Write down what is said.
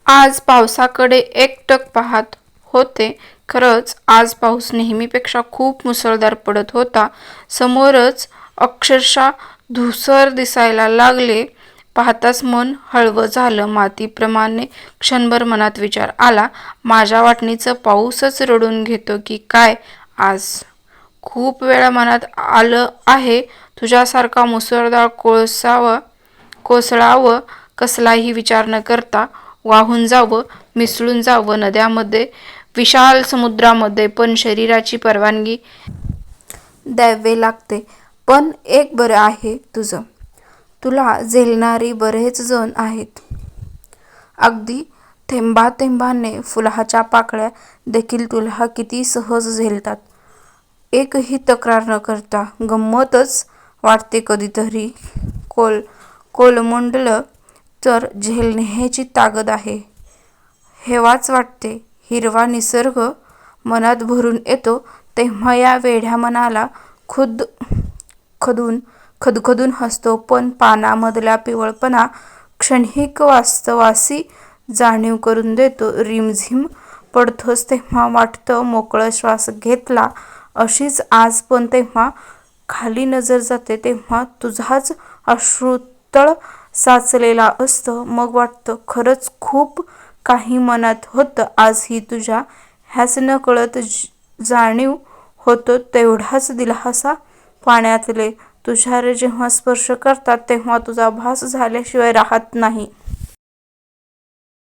आज पावसाकडे एकटक पाहत होते. खरंच आज पाऊस नेहमीपेक्षा खूप मुसळधार पडत होता. समोरच अक्षरशः धुसर दिसायला लागले. पाहताच मन हळवं झालं. मातीप्रमाणे क्षणभर मनात विचार आला, माझ्या वाटणीचं पाऊसच रडून घेतो की काय आज. खूप वेळा मनात आलं आहे, तुझ्यासारखा मुसळधार कोसळावं, कसलाही विचार न करता वाहून जावं, मिसळून जावं नद्यामध्ये, विशाल समुद्रामध्ये, पण शरीराची परवानगी द्यावी लागते. पण एक बरं आहे तुझं, तुला झेलणारी बरेच जण आहेत. अगदी थेंबाथेंबाने फुलाच्या पाकळ्या देखील तुला किती सहज झेलतात. एकही तक्रार न करता. गंमतच वाटते कधीतरी. कोलमडलं तर झेलण्याची ताकद आहे हेवाच वाटते. हिरवा निसर्ग मनात भरून येतो तेव्हा या वेड्या मनाला खदखदून हसतो. पण पानामधला पिवळपणा क्षणिक वास्तवाची जाणीव करून देतो. रिमझिम पडतोस तेव्हा वाटतं मोकळं श्वास घेतला. अशीच आज पण तेव्हा खाली नजर जाते तेव्हा तुझाच अश्रुतळ साचलेला असतं. मग वाटतं खरंच खूप काही मनात होतं. आजही तुझ्या ह्याच नकळत जाणीव होतो तेवढाच दिलासा. पाण्यातले तुषार जेव्हा स्पर्श करतात तेव्हा तुझा भास झाल्याशिवाय राहत नाही.